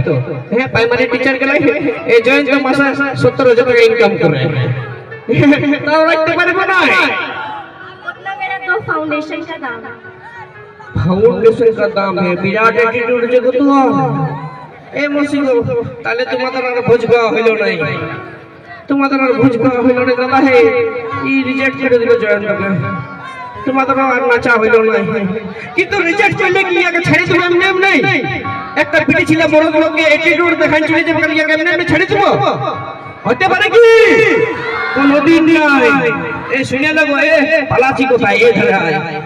तो है primary teacher के लिए ए जॉइन का मासा 70,000 টাকা इनकम कर रहे हैं तो रखते पारे बना है उतना मेरा तो फाउंडेशन का दाम है विराट एटीट्यूड जगह तो ए मौसी को ताले तुम्हारा भोज खाওয়া হইলো নাই তোমাদের আর ভোজ খাওয়া হইলো না দাদা হে ই রিজেক্ট করে দিল জয়েন করে তোমাদের আর নাচা হইলো না কিন্তু রিজেক্ট করলে কি আগে ছেড়ে দিব এমনি নাই একটা পিটি ছিল বড় বড়কে অ্যাটিটিউড দেখান চলে যাবে কি আগে এমনি ছেড়ে দিব হতে পারে কি কোনদিন নাই এ শুনে লাগো এ পালাচি কোথায় এ ধরে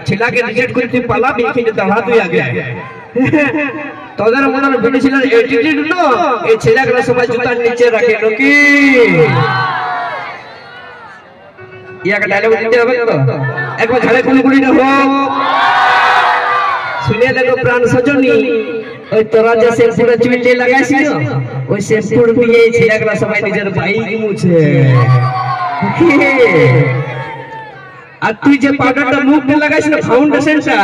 ছেলাকে রিজেক্ট করে তুই পালা দেখি যে দাঁড়া তুই আগে তোদের মনের পিটি ছিল অ্যাটিটিউড না এই ছেলাগুলো সবাই জুতার নিচে রাখে নাকি ইয়াকে ডায়লগ দিতে হবে তো একবার ঝাড়ে কুলকুলি না হোক শুনে দেখো প্রাণ সজনী ওই তোরা যে শ্যাম্পুটা চুলে লাগাইছিস ওই শ্যাম্পুর দিয়ে ছেলেগুলা সবাই নিজের বাইক মুছে আর তুই যে পাউডারটা মুখে লাগাইছিস ফাউন্ডেশনটা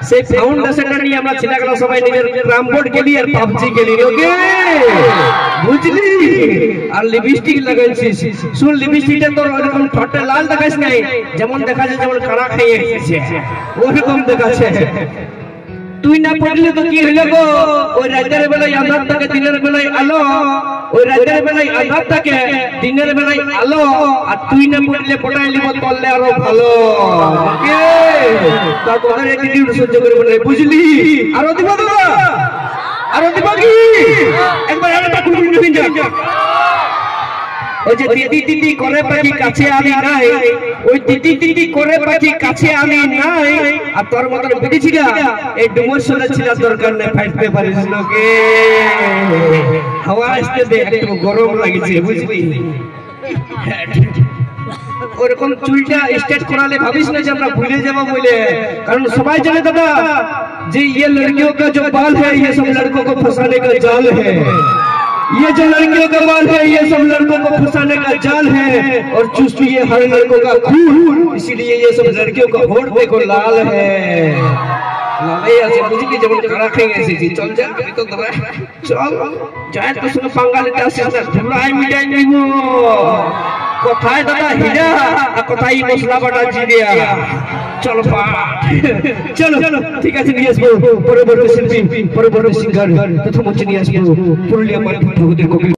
সেই ফাউন্ডেশনটা নিয়ে আমরা ছেলেগুলা সবাই নিজের রামবোর্ড খেলি আর পাবজি খেলি ওকে বুঝলি আর লিপস্টিক লাগাইছিস শুন লিপস্টিকটা তোর এরকম ঠোঁটে লাল দেখাইছ নাই যেমন দেখা যায় যেমন কারা খেয়ে এসেছে ওরকম দেখাচ্ছে তুই না পড়লে তো কি হইলো গো ওই রাতের বেলায় আঁধার থাকে দিনের বেলায় আলো ওই রাতের বেলায় আঁধার থাকে দিনের বেলায় আলো আর তুই না পড়লে পড়াই লিব তললে আরো ভালো ওকে তা তোদের অ্যাটিটিউড সহ্য করে বলে বুঝলি আরো দিব দাদা আরো দিব কি একবার আরেকটা কুলকুলি নিন যা ওই যে দিদি দিদি করে পাখি কাছে আমি নাই ওই দিদি দিদি করে পাখি কাছে আমি নাই আর তোর মতন বেরিয়েছিলা এই ডুমর সোনা ছিল দরকার নাই ফাইটতে পারিস লোকে হাওয়া আসতে দে একটু গরম লাগছে বুঝলি ওরকম চুলটা স্ট্রেট করালে ভাবিস না যে আমরা ভুলে যাবো বলে কারণ সবাই জানে দাদা যে ये लड़कियों का जो बाल है ये सब लड़कों को फंसाने का जाल है ये जो लड़कियों का बाल है ये सब लड़कों को फंसाने का जाल है और चुस्ती ये हर लड़कों का खून इसीलिए ये सब लड़कियों का होठ देखो लाल है लाले ऐसे बुझली जब करा खाएंगे ऐसी चीज चल जा अभी तो दबा चल जाए तो सुन पंगा लेता है ना ढुलाई मिटाई नहीं वो কোথায় দাদা হীরা আর কোথায় মশলা বাটা জিরিয়া চলো চলো ঠিক আছে নিয়ে আসবো পরবর্তী শিল্পী পরবর্তী সিঙ্গার প্রথম হচ্ছে নিয়ে আসবো পুরুলিয়া মালিক ভগতের কবি